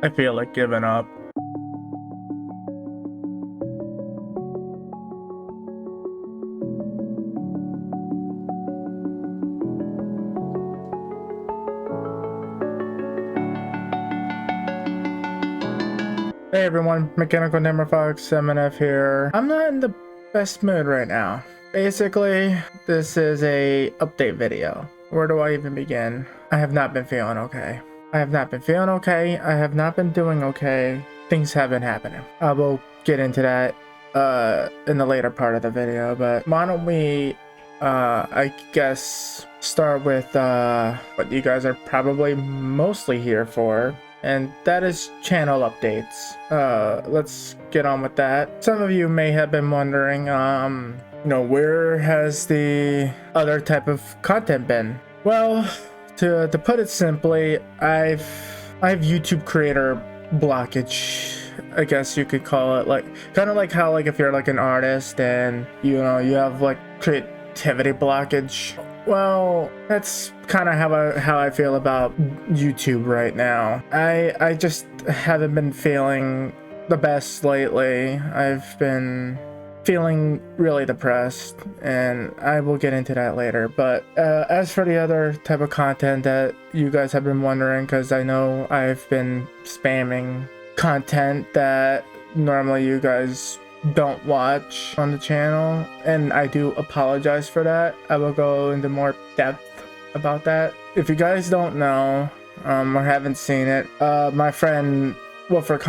I feel like giving up. Hey everyone, MechaNightFoxMNF here. I'm not in the best mood right now. Basically, this is a update video. Where do I even begin? I have not been feeling okay. I have not been feeling okay. I have not been doing okay. Things have been happening. I will get into that in the later part of the video, but why don't we I guess start with what you guys are probably mostly here for, and that is channel updates. Let's get on with that. Some of you may have been wondering, you know, where has the other type of content been? Well, to put it simply, I have YouTube creator blockage, I guess you could call it. Like, kind of like how, like, if you're like an artist and you know you have like creativity blockage. Well, that's kind of how I feel about YouTube right now. I just haven't been feeling the best lately. I've been feeling really depressed, and I will get into that later. But as for the other type of content that you guys have been wondering, because I know I've been spamming content that normally you guys don't watch on the channel, and I do apologize for that. I will go into more depth about that. If you guys don't know or haven't seen it, my friend Wulfric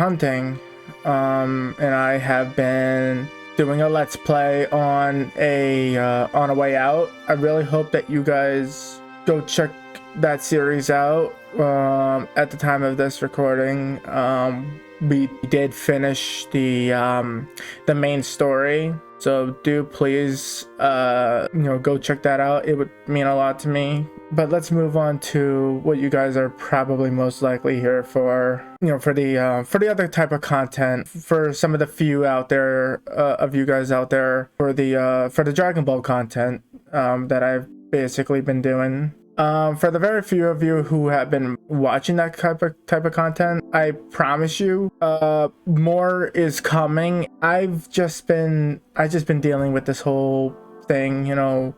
and I have been doing a let's play on a way out. I really hope that you guys go check that series out. At the time of this recording, we did finish the main story, so do please you know, go check that out. It would mean a lot to me. But let's move on to what you guys are probably most likely here for, you know, for the other type of content, for some of the few out there of you guys out there, for the Dragon Ball content that I've basically been doing. For the very few of you who have been watching that type of content, I promise you, more is coming. I've just been dealing with this whole thing, you know,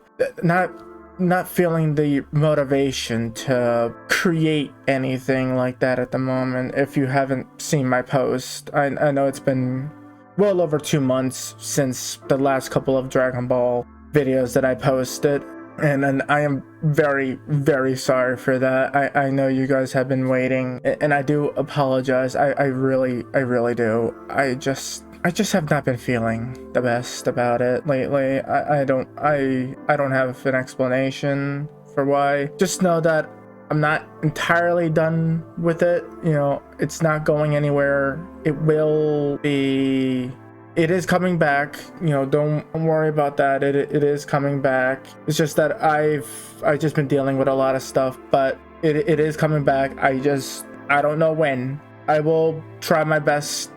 not feeling the motivation to create anything like that at the moment. If you haven't seen my post, I know it's been well over 2 months since the last couple of Dragon Ball videos that I posted. And I am very, very sorry for that. I know you guys have been waiting, and I do apologize. I really do. I just have not been feeling the best about it lately. I don't have an explanation for why. Just know that I'm not entirely done with it. You know, it's not going anywhere. It is coming back, you know, don't worry about that. It is coming back. It's just that I've just been dealing with a lot of stuff, but it is coming back. I don't know when. I will try my best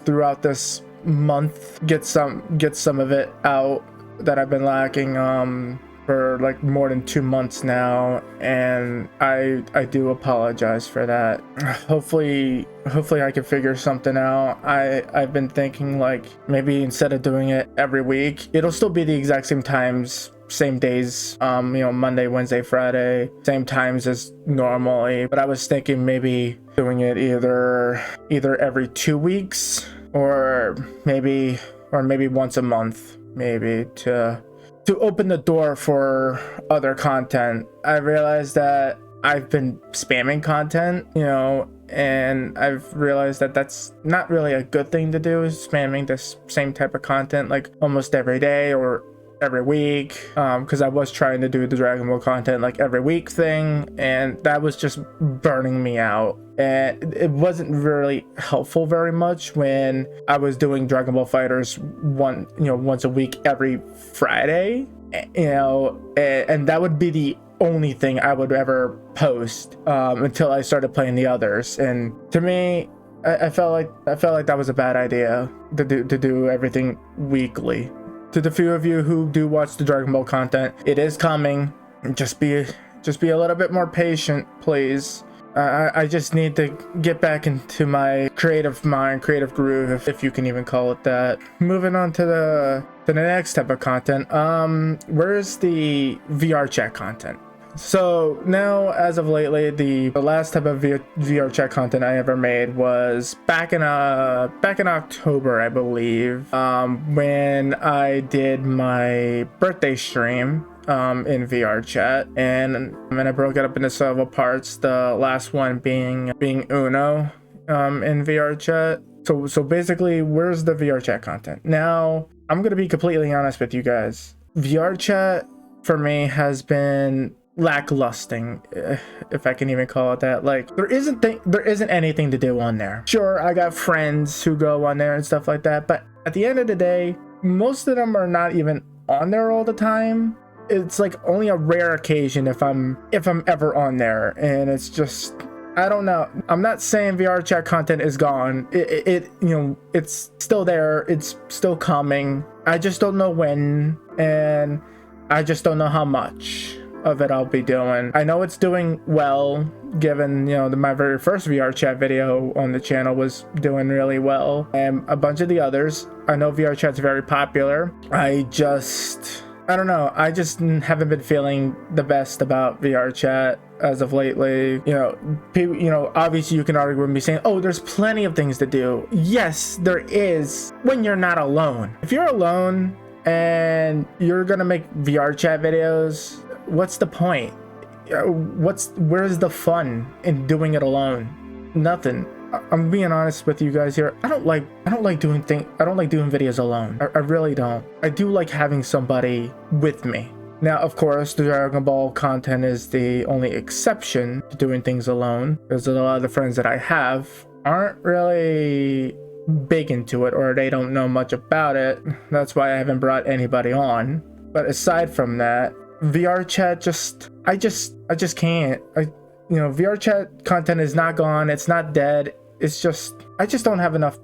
throughout this month, get some of it out that I've been lacking for like more than 2 months now, and I do apologize for that. Hopefully I can figure something out. I've been thinking, like, maybe instead of doing it every week, it'll still be the exact same times, same days, you know, Monday, Wednesday, Friday, same times as normally, but I was thinking maybe doing it either every 2 weeks or maybe once a month, maybe, to open the door for other content. I realized that I've been spamming content, you know, and I've realized that that's not really a good thing to do, is spamming this same type of content like almost every day or every week, because I was trying to do the Dragon Ball content like every week thing, and that was just burning me out. And it wasn't really helpful very much when I was doing Dragon Ball Fighters once a week every Friday, you know, and that would be the only thing I would ever post until I started playing the others. And to me, I felt like that was a bad idea to do everything weekly. To the few of you who do watch the Dragon Ball content, it is coming. Just be a little bit more patient, please. I just need to get back into my creative mind, creative groove, if you can even call it that. Moving on to the next type of content. Where's the VR chat content? So now, as of lately, the last type of VR chat content I ever made was back in October, I believe, when I did my birthday stream in VR chat, and I broke it up into several parts. The last one being Uno in VR chat. So basically, where's the VR chat content? Now, I'm gonna be completely honest with you guys. VR chat for me has been lacklusting, if I can even call it that. Like, there isn't anything to do on there. Sure, I got friends who go on there and stuff like that, but at the end of the day, most of them are not even on there all the time. It's like only a rare occasion if I'm ever on there, and it's just, I don't know. I'm not saying VR chat content is gone. It you know, it's still there. It's still coming. I just don't know when, and I just don't know how much of it I'll be doing. I know it's doing well, given, you know, my very first VR chat video on the channel was doing really well, and a bunch of the others. I know VR chat's very popular. I don't know. I just haven't been feeling the best about VR chat as of lately. You know, people, you know, obviously you can argue with me saying, oh, there's plenty of things to do. Yes, there is, when you're not alone. If you're alone and you're gonna make VR chat videos, what's the point? Where's the fun in doing it alone? Nothing. I'm being honest with you guys here. I don't like doing videos alone. I really don't. I do like having somebody with me. Now, of course, the Dragon Ball content is the only exception to doing things alone, because a lot of the friends that I have aren't really big into it, or they don't know much about it. That's why I haven't brought anybody on. But aside from that, VR chat I just can't. You know, VR chat content is not gone. It's not dead. It's just, I just don't have enough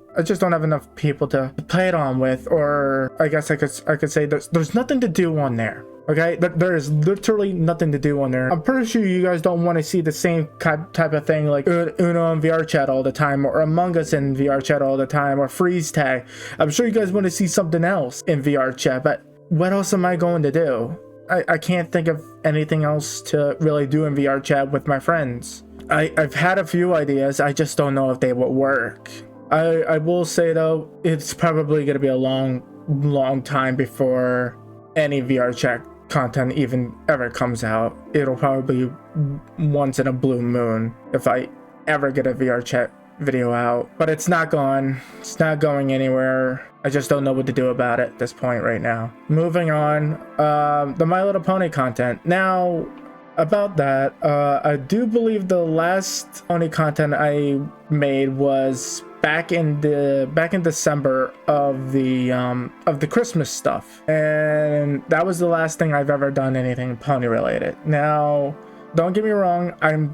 people to play it on with, or I guess I could say there's nothing to do on there. Okay, there is literally nothing to do on there. I'm pretty sure you guys don't want to see the same type of thing like Uno in VR chat all the time, or Among Us in VR chat all the time, or freeze tag. I'm sure you guys want to see something else in VR chat, but what else am I going to do? I can't think of anything else to really do in VR chat with my friends. I've had a few ideas. I just don't know if they will work. I will say though, it's probably gonna be a long time before any VR chat content even ever comes out. It'll probably be once in a blue moon if I ever get a VR chat video out. But it's not gone. It's not going anywhere. I just don't know what to do about it at this point right now. Moving on, the My Little Pony content. Now, about that, I do believe the last Pony content I made was back in December of the Christmas stuff, and that was the last thing I've ever done anything pony related. Now, don't get me wrong, I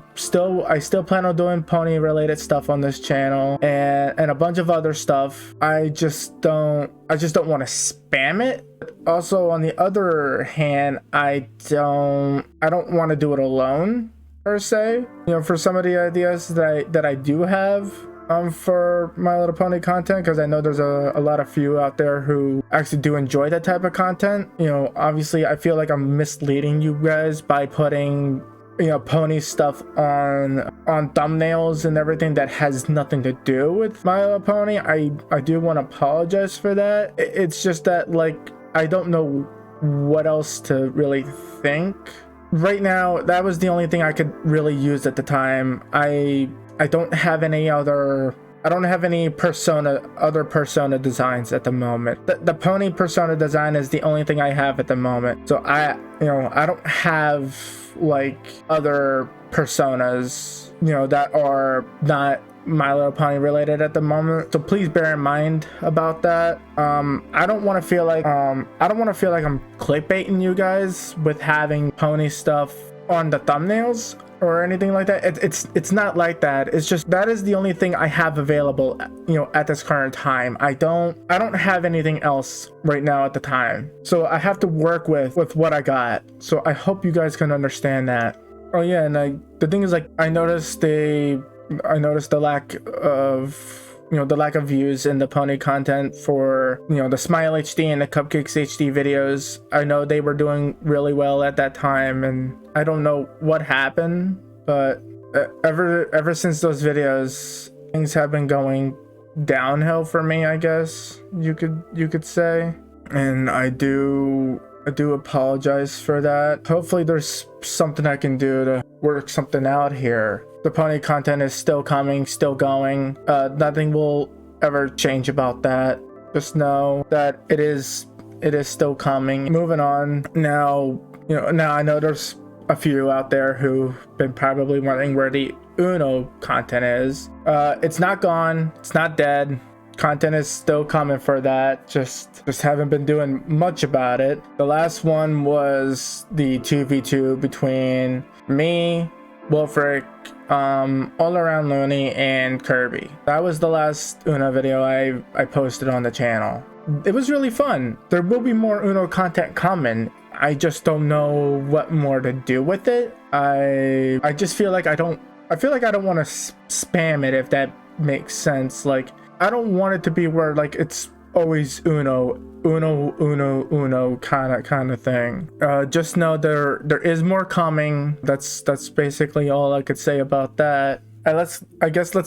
still plan on doing pony related stuff on this channel, and a bunch of other stuff. I just don't want to spam it. Also, on the other hand, I don't want to do it alone per se. You know, for some of the ideas that I do have for My Little Pony content, because I know there's a lot of you out there who actually do enjoy that type of content. You know, obviously I feel like I'm misleading you guys by putting, you know, pony stuff on thumbnails and everything that has nothing to do with My Little Pony. I do want to apologize for that. It's just that, like, I don't know what else to really think right now. That was the only thing I could really use at the time. I don't have any other other persona designs at the moment. The pony persona design is the only thing I have at the moment. So I don't have like other personas, you know, that are not My Little Pony related at the moment. So please bear in mind about that. I don't want to feel like I'm clickbaiting you guys with having pony stuff on the thumbnails or anything like that. It's not like that. It's just that is the only thing I have available, you know, at this current time. I don't have anything else right now at the time, so I have to work with what I got. So I hope you guys can understand that. Oh yeah, and the thing is, like, I noticed the lack of, the lack of views in the pony content for, the Smile HD and the Cupcakes HD videos. I know they were doing really well at that time, and I don't know what happened, but ever since those videos, things have been going downhill for me, I guess you could say. And I do apologize for that. Hopefully there's something I can do to work something out here. The pony content is still coming, still going. Nothing will ever change about that. Just know that it is still coming. Moving on now, now I know there's a few out there who've been probably wondering where the Uno content is. It's not gone, it's not dead. Content is still coming for that, just haven't been doing much about it. The last one was the 2v2 between me, Wulfric, All Around Looney, and Kirby. That was the last Uno video I posted on the channel. It was really fun. There will be more Uno content coming. I just don't know what more to do with it. I just feel like I don't want to spam it, if that makes sense. Like, I don't want it to be where, like, it's always Uno kind of thing. Just know there is more coming. That's basically all I could say about that. Let's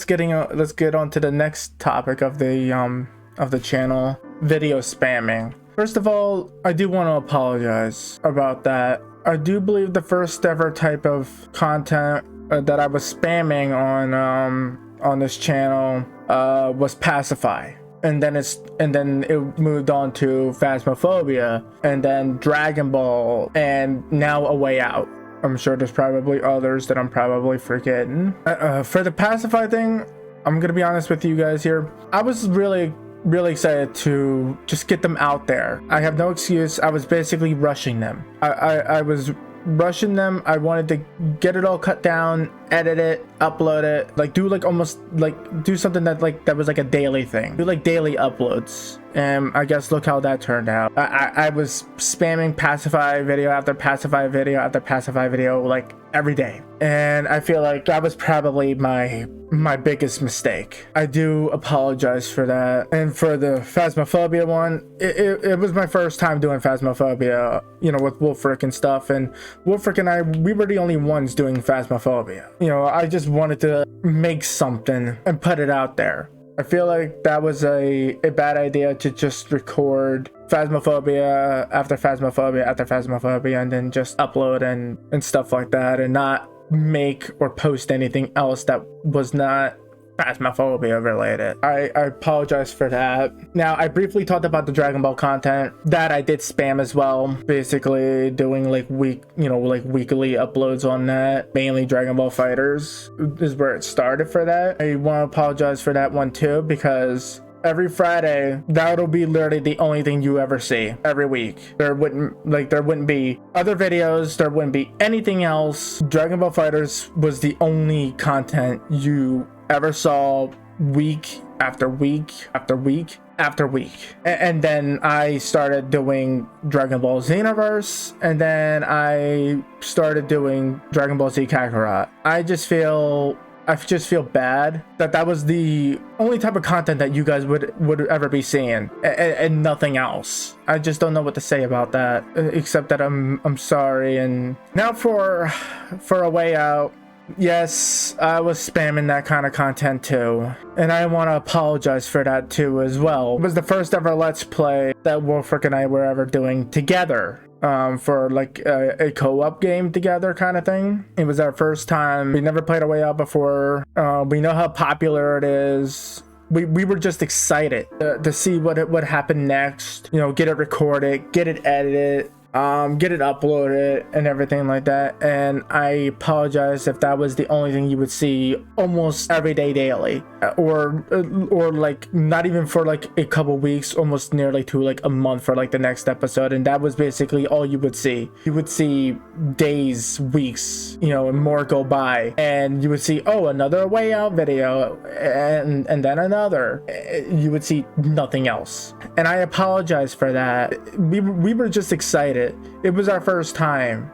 get on to the next topic of the channel: video spamming. First of all, I do want to apologize about that. I do believe the first ever type of content that I was spamming on this channel was Pacify, and then it moved on to Phasmophobia, and then Dragon Ball, and now A Way Out. I'm sure there's probably others that I'm probably forgetting. For the Pacify thing, I'm gonna be honest with you guys here. I was really excited to just get them out there. I have no excuse. I was basically rushing them. I was rushing them. I wanted to get it all cut down, edit it, upload it, like do something that was like a daily thing, do like daily uploads. And I guess look how that turned out. I was spamming Pacify video after Pacify video after Pacify video, like, every day, and I feel like that was probably my biggest mistake. I do apologize for that. And for the Phasmophobia one, it was my first time doing Phasmophobia, with Wulfric and stuff, and Wulfric and I, we were the only ones doing Phasmophobia. I just wanted to make something and put it out there. I feel like that was a bad idea to just record Phasmophobia after Phasmophobia after Phasmophobia and then just upload and stuff like that, and not make or post anything else that was not Phasmophobia related. I apologize for that. Now, I briefly talked about the Dragon Ball content that I did spam as well, basically doing like weekly uploads on that. Mainly Dragon Ball Fighters is where it started for that. I want to apologize for that one too, because every Friday, that'll be literally the only thing you ever see every week. There wouldn't be other videos, there wouldn't be anything else. Dragon Ball Fighters was the only content you ever saw, week after week after week after week. And then I started doing Dragon Ball Xenoverse, and then I started doing Dragon Ball Z Kakarot. I just feel bad that was the only type of content that you guys would ever be seeing, and nothing else. I just don't know what to say about that, except that I'm sorry. And now for A Way Out. Yes, I was spamming that kind of content too, and I want to apologize for that too as well. It was the first ever Let's Play that Wulfric and I were ever doing together, for like a co-op game together kind of thing. It was our first time. We never played A Way Out before. We know how popular it is. We were just excited to see what happened next. Get it recorded, get it edited, get it uploaded and everything like that. And I apologize if that was the only thing you would see almost every day, daily, or like not even for like a couple weeks, almost nearly to like a month for like the next episode. And that was basically all you would see. You would see days, weeks, and more go by, and you would see, oh, another Way Out video, and then another. You would see nothing else, and I apologize for that. We were just excited. It was our first time.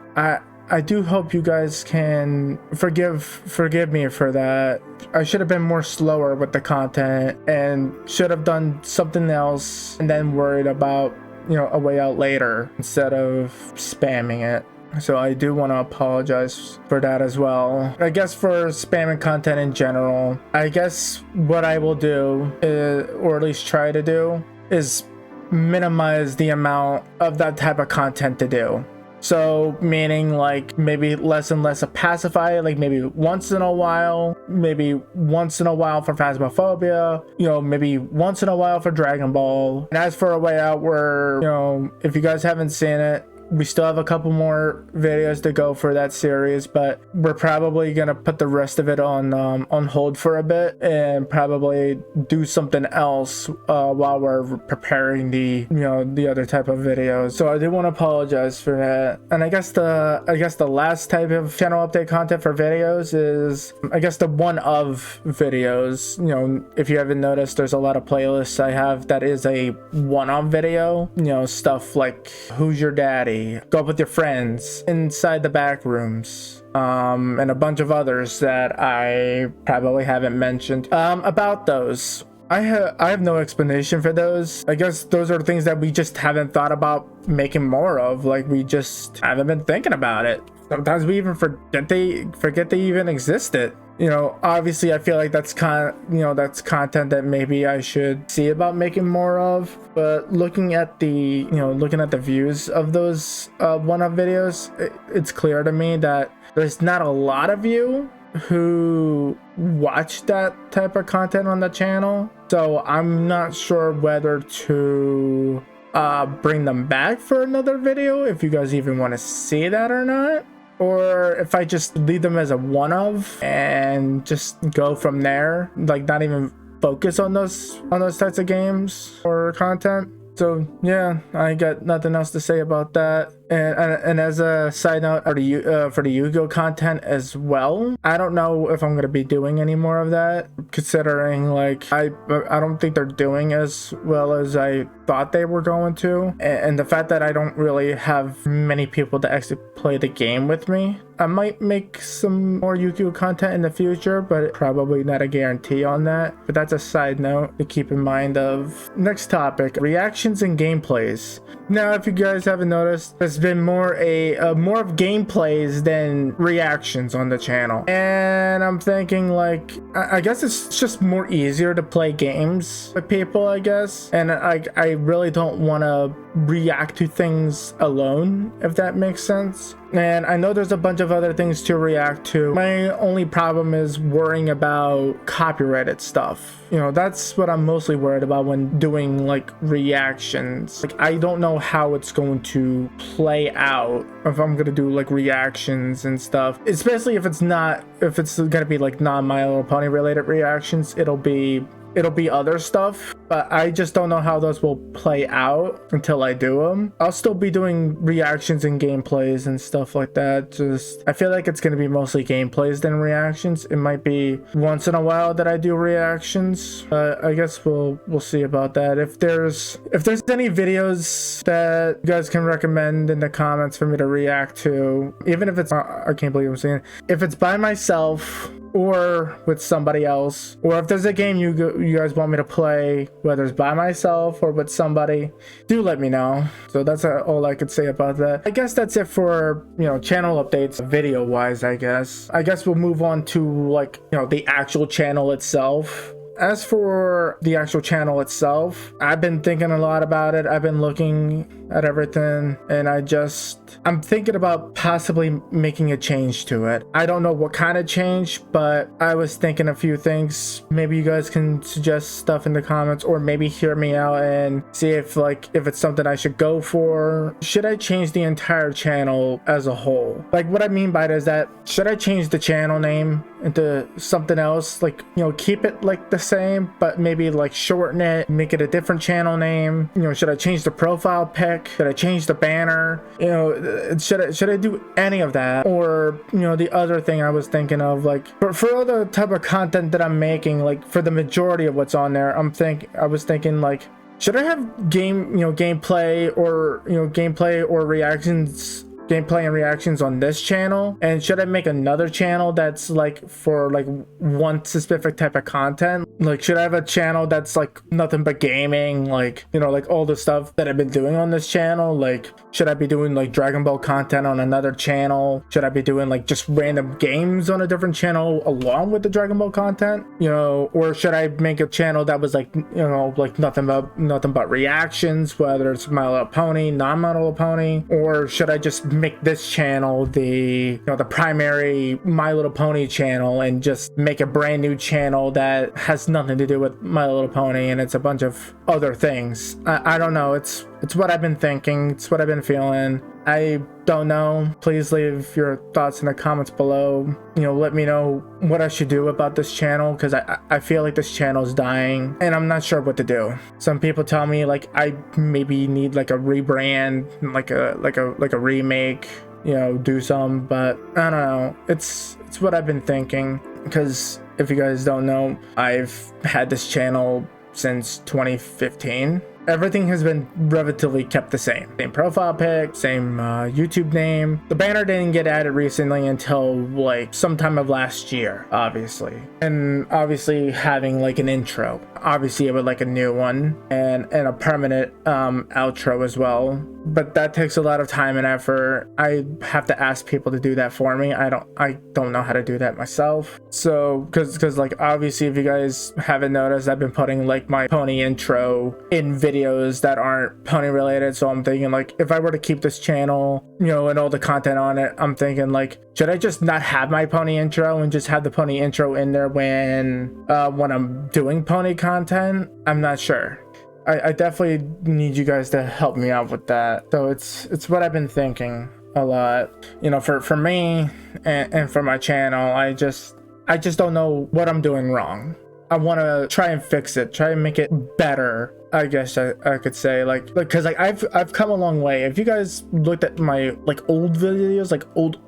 I do hope you guys can forgive me for that. I should have been more slower with the content and should have done something else and then worried about, you know, a way out later instead of spamming it. So I do want to apologize for that as well. I guess for spamming content in general, I guess what I will do is, or at least try to do, is minimize the amount of that type of content to do. So meaning like maybe less and less of Pacify, like maybe once in a while for Phasmophobia, you know, maybe once in a while for Dragon Ball. And as for A Way Out, where, you know, if you guys haven't seen it, we still have a couple more videos to go for that series, but we're probably gonna put the rest of it on hold for a bit and probably do something else while we're preparing the other type of videos. So I do want to apologize for that. And I guess the last type of channel update content for videos is, I guess, the one of videos. You know, if you haven't noticed, there's a lot of playlists I have that is a one-off video. You know, stuff like Who's Your Daddy? Go Up With Your Friends, Inside the Back Rooms, and a bunch of others that I probably haven't mentioned. About those, I have no explanation for those. I guess those are things that we just haven't thought about making more of. Like, we just haven't been thinking about it. Sometimes we even forget they even existed. You know, obviously I feel like that's that's content that maybe I should see about making more of. But looking at the views of those one-off videos, it's clear to me that there's not a lot of you who watch that type of content on the channel. So I'm not sure whether to bring them back for another video, if you guys even want to see that or not, or if I just leave them as a one-of and just go from there, like not even focus on those types of games or content. So yeah, I got nothing else to say about that. And as a side note, for the Yu-Gi-Oh content as well, I don't know if I'm gonna be doing any more of that, considering like I don't think they're doing as well as I thought they were going to, and the fact that I don't really have many people to actually play the game with me. I might make some more Yu-Gi-Oh content in the future, but probably not a guarantee on that. But that's a side note to keep in mind of. Next topic, reactions and gameplays. Now, if you guys haven't noticed, there's been more of gameplays than reactions on the channel. And I'm thinking, like, I guess it's just more easier to play games with people, I guess. And I really don't want to react to things alone, if that makes sense. And I know there's a bunch of other things to react to. My only problem is worrying about copyrighted stuff. You know, that's what I'm mostly worried about when doing like reactions. Like, I don't know how it's going to play out if I'm gonna do like reactions and stuff, especially if it's gonna be like non-My Little Pony related reactions. It'll be other stuff, but I just don't know how those will play out until I do them. I'll still be doing reactions and gameplays and stuff like that. Just, I feel like it's going to be mostly gameplays than reactions. It might be once in a while that I do reactions, but I guess we'll see about that. If there's any videos that you guys can recommend in the comments for me to react to, even if it's, I can't believe I'm saying it, if it's by myself or with somebody else, or if there's a game you guys want me to play, whether it's by myself or with somebody, do let me know. So that's all I could say about that. I guess that's it for, you know, channel updates video wise. I guess we'll move on to, like, you know, the actual channel itself. As for the actual channel itself, I've been thinking a lot about it. I've been looking at everything, and I'm thinking about possibly making a change to it. I don't know what kind of change, but I was thinking a few things. Maybe you guys can suggest stuff in the comments, or maybe hear me out and see if it's something I should go for. Should I change the entire channel as a whole? Like, what I mean by that is that, should I change the channel name into something else? Like, you know, keep it like the same, but maybe like shorten it, make it a different channel name. You know, should I change the profile pic? Should I change the banner? You know, should I do any of that? Or, you know, the other thing I was thinking of, like, for other type of content that I'm making, like for the majority of what's on there, I was thinking, like, should I have gameplay or reactions gameplay and reactions on this channel, and should I make another channel that's like for like one specific type of content? Like, should I have a channel that's like nothing but gaming, like, you know, like all the stuff that I've been doing on this channel? Like, should I be doing like Dragon Ball content on another channel? Should I be doing like just random games on a different channel along with the Dragon Ball content, you know? Or should I make a channel that was like, you know, like nothing but reactions, whether it's My Little Pony, non My Little Pony? Or should I just make this channel the, you know, the primary My Little Pony channel and just make a brand new channel that has nothing to do with My Little Pony and it's a bunch of other things? I don't know. It's what I've been thinking. It's what I've been feeling. I don't know. Please leave your thoughts in the comments below. You know, let me know what I should do about this channel, because I feel like this channel is dying and I'm not sure what to do. Some people tell me like I maybe need like a rebrand, like a remake, you know, do some, but I don't know. It's what I've been thinking, because if you guys don't know, I've had this channel since 2015. Everything has been relatively kept the same. Same profile pic, same YouTube name. The banner didn't get added recently until like sometime of last year, obviously. And obviously having like an intro. Obviously I would like a new one and a permanent outro as well. But that takes a lot of time and effort. I have to ask people to do that for me. I don't know how to do that myself. So, because like obviously if you guys haven't noticed, I've been putting like my pony intro in videos that aren't pony related. So I'm thinking like, if I were to keep this channel, you know, and all the content on it, I'm thinking like, should I just not have my pony intro and just have the pony intro in there when I'm doing pony content? I'm not sure. I definitely need you guys to help me out with that. So it's what I've been thinking a lot, you know, for me and for my channel. I just don't know what I'm doing wrong. I want to try and fix it, try and make it better, I guess I could say, like, because like I've come a long way. If you guys looked at my like old videos, like old,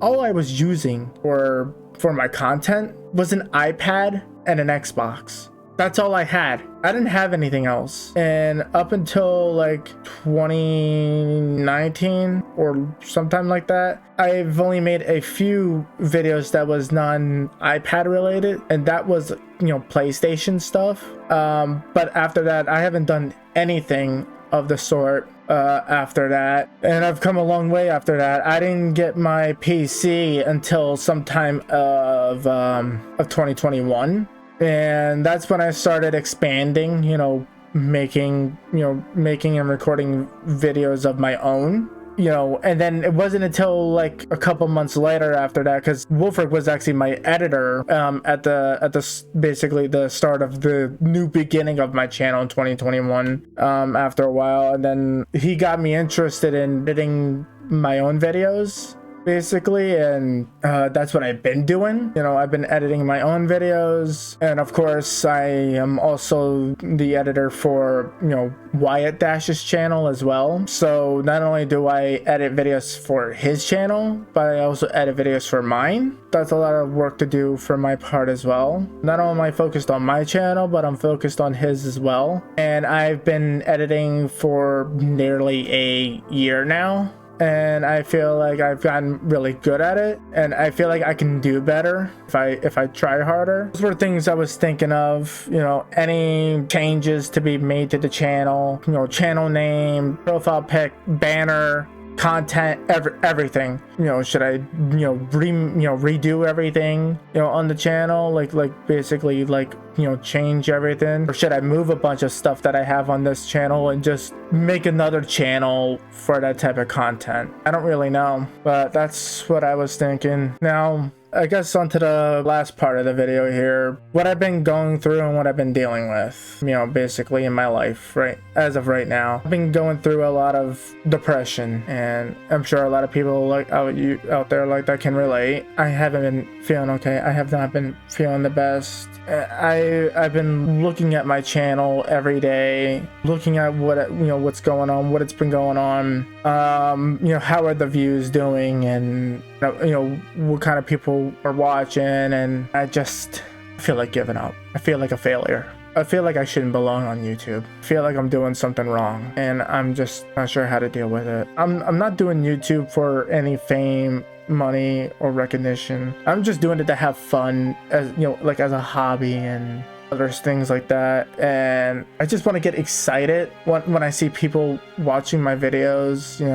all I was using for my content was an iPad and an Xbox. That's all I had. I didn't have anything else. And up until like 2019 or sometime like that, I've only made a few videos that was non-iPad related, and that was, you know, PlayStation stuff. But after that, I haven't done anything of the sort after that, and I've come a long way after that. I didn't get my PC until sometime of 2021. And that's when I started expanding, you know, making and recording videos of my own, you know. And then it wasn't until like a couple months later after that, because Wulfric was actually my editor at the basically the start of the new beginning of my channel in 2021, after a while. And then he got me interested in editing my own videos, basically, and that's what I've been doing. You know, I've been editing my own videos, and of course I am also the editor for, you know, WyattDash's channel as well. So not only do I edit videos for his channel, but I also edit videos for mine. That's a lot of work to do for my part as well. Not only am I focused on my channel, but I'm focused on his as well. And I've been editing for nearly a year now, and I feel like I've gotten really good at it, and I feel like I can do better if I try harder. Those were things I was thinking of, you know, any changes to be made to the channel, you know, channel name, profile pic, banner, content, everything. You know, should I, redo everything, you know, on the channel, like basically like, you know, change everything, or should I move a bunch of stuff that I have on this channel and just make another channel for that type of content? I don't really know, but that's what I was thinking. Now, I guess onto the last part of the video here, what I've been going through and what I've been dealing with, you know, basically in my life, right, as of right now. I've been going through a lot of depression, and I'm sure a lot of people like out there like that can relate. I haven't been feeling okay. I have not been feeling the best. I've been looking at my channel every day, looking at what's going on, what it's been going on, you know, how are the views doing, and you know what kind of people are watching, and I just feel like giving up. I feel like a failure. I feel like I shouldn't belong on YouTube. I feel like I'm doing something wrong, and I'm just not sure how to deal with it. I'm not doing YouTube for any fame, money, or recognition. I'm just doing it to have fun, as you know, like as a hobby and others things like that. And I just want to get excited when I see people watching my videos, you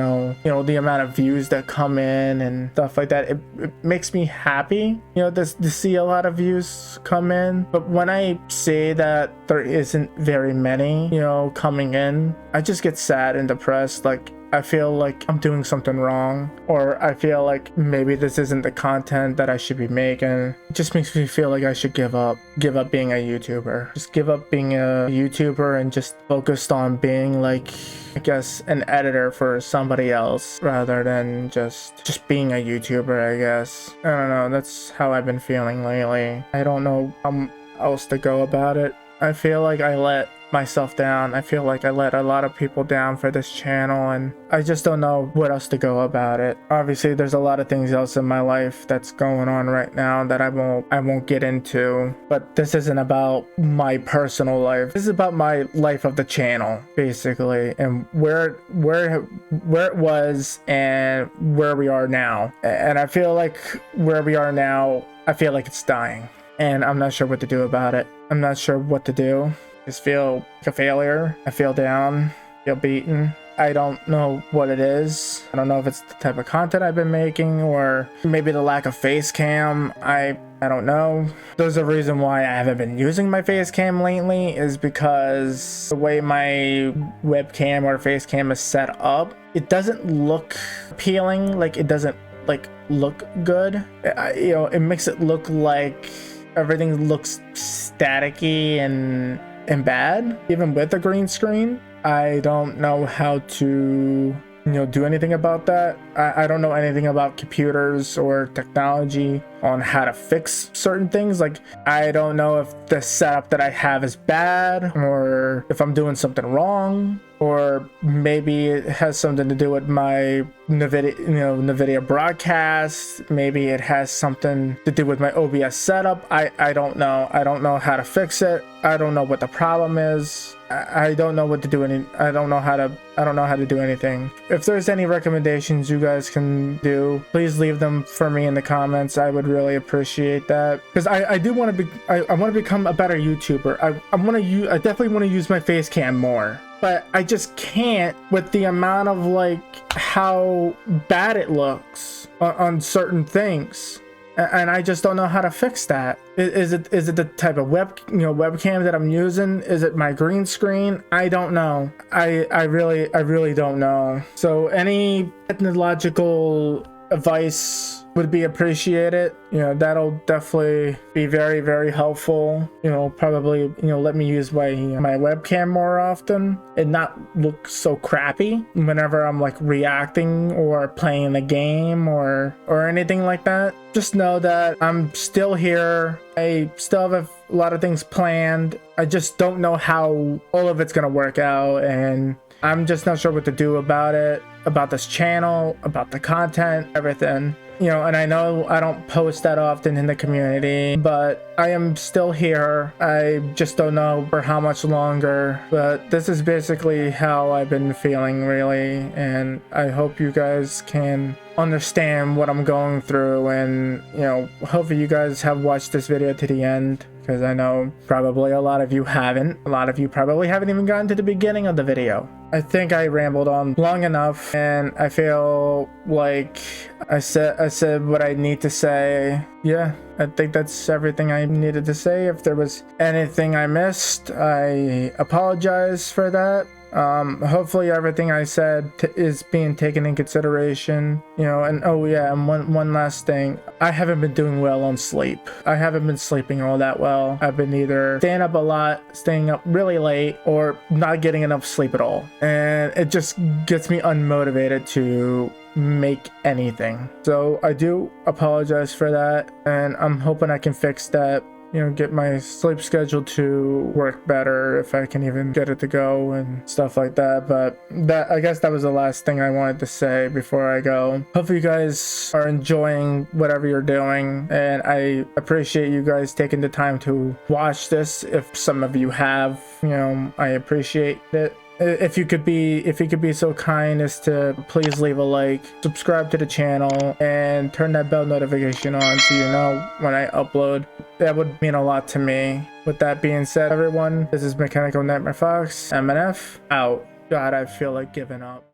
know the amount of views that come in and stuff like that. It makes me happy, you know, to see a lot of views come in. But when I see that there isn't very many, you know, coming in, I just get sad and depressed. Like, I feel like I'm doing something wrong, or I feel like maybe this isn't the content that I should be making. It just makes me feel like I should give up being a YouTuber. Just give up being a YouTuber and just focused on being, like, I guess, an editor for somebody else rather than just being a YouTuber, I guess. I don't know, that's how I've been feeling lately. I don't know how else to go about it. I feel like I let myself down. I feel like I let a lot of people down for this channel, and I just don't know what else to go about it. Obviously, there's a lot of things else in my life that's going on right now that I won't get into, but this isn't about my personal life. This is about my life of the channel, basically, and where it was and where we are now. And I feel like where we are now, I feel like it's dying, and I'm not sure what to do about it. I'm not sure what to do. I just feel like a failure. I feel down, feel beaten. I don't know what it is. I don't know if it's the type of content I've been making, or maybe the lack of face cam. I don't know. There's a reason why I haven't been using my face cam lately, is because the way my webcam or face cam is set up, it doesn't look appealing. Like, it doesn't like look good. You know, it makes it look like everything looks staticky and bad, even with a green screen. I don't know how to, you know, do anything about that. I don't know anything about computers or technology on how to fix certain things. Like, I don't know if the setup that I have is bad, or if I'm doing something wrong, or maybe it has something to do with my NVIDIA broadcast. Maybe it has something to do with my OBS setup. I don't know. I don't know how to fix it. I don't know what the problem is. I don't know what to do. I don't know how to do anything. If there's any recommendations you guys can do, please leave them for me in the comments. I would really appreciate that, because I do want to be. I want to become a better YouTuber. I definitely want to use my face cam more, but I just can't with the amount of, like, how bad it looks on certain things. And I just don't know how to fix that. Is it the type of webcam that I'm using? Is it my green screen? I don't know. I really don't know. So any technological advice would be appreciated. You know, that'll definitely be very, very helpful. You know, probably, you know, let me use my webcam more often and not look so crappy whenever I'm, like, reacting or playing the game or anything like that. Just know that I'm still here. I still have a lot of things planned. I just don't know how all of it's gonna work out, and I'm just not sure what to do about it, about this channel, about the content, everything. You know, and I know I don't post that often in the community, but I am still here. I just don't know for how much longer, but this is basically how I've been feeling, really, and I hope you guys can understand what I'm going through, and, you know, hopefully you guys have watched this video to the end, because I know probably a lot of you haven't. A lot of you probably haven't even gotten to the beginning of the video. I think I rambled on long enough, and I feel like I said what I need to say. Yeah, I think that's everything I needed to say. If there was anything I missed, I apologize for that. Hopefully everything I said is being taken in consideration, you know. And oh yeah, and one last thing, I haven't been doing well on sleep. I haven't been sleeping all that well. I've been either staying up a lot, staying up really late, or not getting enough sleep at all, and it just gets me unmotivated to make anything. So I do apologize for that, and I'm hoping I can fix that you know, get my sleep schedule to work better, if I can even get it to go and stuff like that. But that, I guess that was the last thing I wanted to say before I go. Hopefully you guys are enjoying whatever you're doing, and I appreciate you guys taking the time to watch this. If some of you have, you know, I appreciate it. If you could be so kind as to please leave a like, subscribe to the channel, and turn that bell notification on so you know when I upload. That would mean a lot to me. With that being said, everyone, this is MechaNightFoxMNF out. God, I feel like giving up.